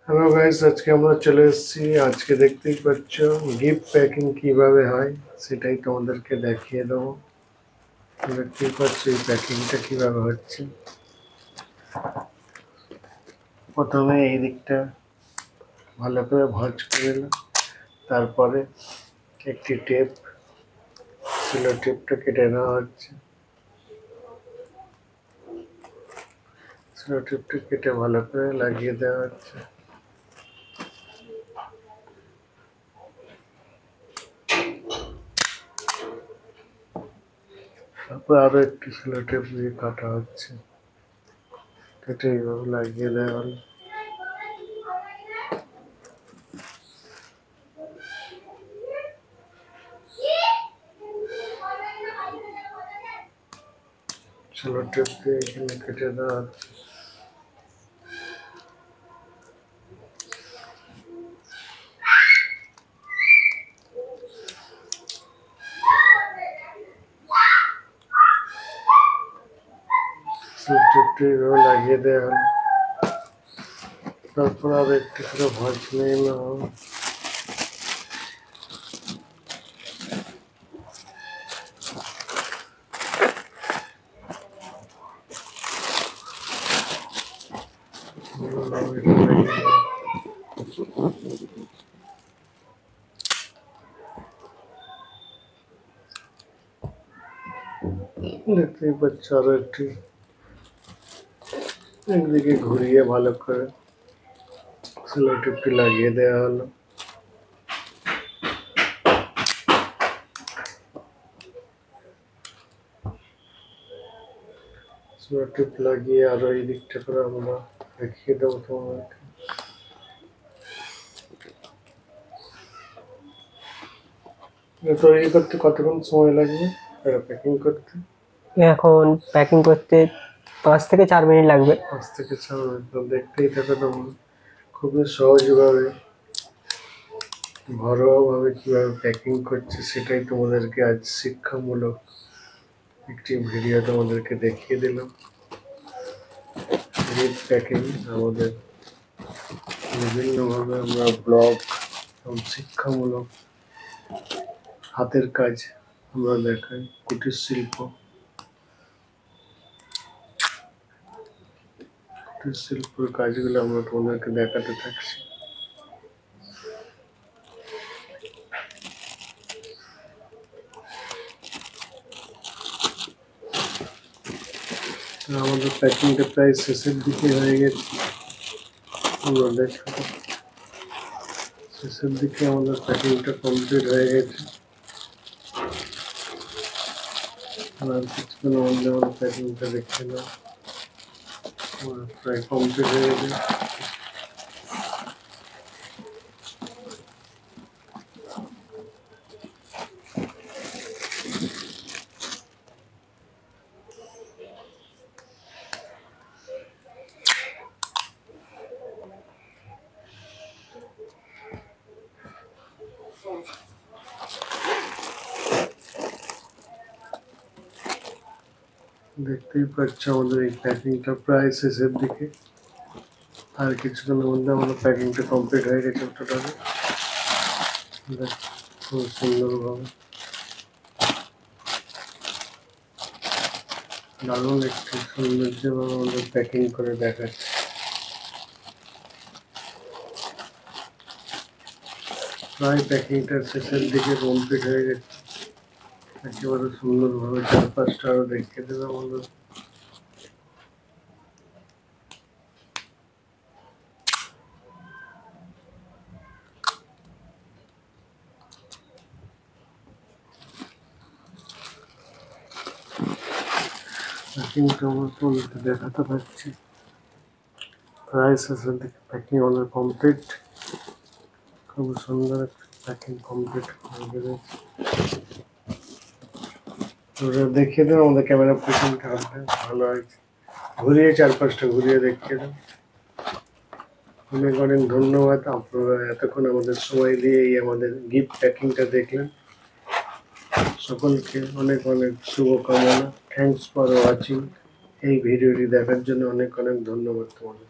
Hello guys, আজকে আমরা চলে এসেছি। আজকে দেখতেই পাচ্ছ গিফট প্যাকিং কিভাবে হয় সেটাই তোমাদেরকে দেখিয়ে দেবো। দেখতেই পাচ্ছ এই প্যাকিংটা কিভাবে হচ্ছে। প্রথমে এই দিকটা ভালো করে ভাঁজ করে নিলাম, তারপরে একটি টেপ, সেলো টেপটা কেটে নেওয়া হচ্ছে। সেলো টেপটা কেটে ভালো করে লাগিয়ে দেওয়া হচ্ছে। তারপর আরো একটি সেলো টেপ দিয়ে কাটা হচ্ছে, কেটে এইভাবে লাগিয়ে দেওয়া হলো। সেলো টেপ দিয়ে এখানে কেটে দেওয়া হচ্ছে। সেলো টেপটি এইভাবে লাগিয়ে দেওয়া হলো। তারপর আর একটু করে ভাঁজ নিয়ে নেওয়া হবে। দেখতেই পাচ্ছ আরো একটি একদিকে ঘুরিয়ে ভালো করে সেলো টেপটি লাগিয়ে দেওয়া হলো। সেলো টেপ লাগিয়ে আরো এই দিকটা করে আমরা দেখিয়ে দেবো তোমাদেরকে। এটা তৈরি করতে কতক্ষণ সময় লাগবে, এটা প্যাকিং করতে? এখন প্যাকিং করতে 5 থেকে 4 মিনিট লাগবে। 5 থেকে 6 মিনিট। তো দেখতেই থাকো তোমরা, খুবই সহজভাবে ঘরোয়াভাবে কিভাবে প্যাকিং করছে সেটাই তোমাদেরকে আজ শিক্ষামূলক একটি ভিডিও তোমাদেরকে দেখিয়ে দিলাম। গিফট প্যাকিং আমাদের বিভিন্নভাবে আমরা ব্লগ এবং শিক্ষামূলক হাতের কাজ আমরা দেখাই, কুটির শিল্প, কুটির শিল্পের কাজগুলো আমরা তোমাদেরকে দেখাতে থাকছি। আমাদের প্যাকিংটা প্রায় শেষের দিকে হয়ে গেছে। আমরা দেখো শেষের দিকে আমাদের প্যাকিংটা কমপ্লিট হয়ে গেছে। আর কিছুক্ষণ মধ্যে আমাদের প্যাকিংটা দেখে নাও, প্রায় কমপ্লিট হয়ে গেছে। দেখতেই পাচ্ছ আমাদের এই প্যাকিংটা প্রায় শেষের দিকে। আর কিছুক্ষণের মধ্যে আমাদের প্যাকিংটা কমপ্লিট হয়ে গেছে টোটালি। খুব সুন্দরভাবে দারুণ একটি সৌন্দর্যভাবে আমাদের প্যাকিং করে দেখাচ্ছে। প্রায় প্যাকিংটা শেষের দিকে কমপ্লিট হয়ে গেছে। একেবারে সুন্দরভাবে চারপাশটা আরো দেখিয়ে দেবে আমাদের। প্যাকিংটা আমার তোমাদেরকে দেখাতে পারছি। প্রায় শেষের দিকে প্যাকিং আমাদের কমপ্লিট। খুব সুন্দর একটা প্যাকিং কমপ্লিট হয়ে গেছে। দেখিয়ে দেবো আমাদের ক্যামেরা পিছনটা ভালো হয়েছে। ঘুরিয়ে চারপাশটা ঘুরিয়ে দেখিয়ে দেবো। অনেক অনেক ধন্যবাদ, আপনারা এতক্ষণ আমাদের সময় দিয়ে এই আমাদের গিফট প্যাকিংটা দেখলেন। সকলকে অনেক অনেক শুভকামনা। Thanks for watching. এই ভিডিওটি দেখার জন্য অনেক অনেক ধন্যবাদ তোমাদের।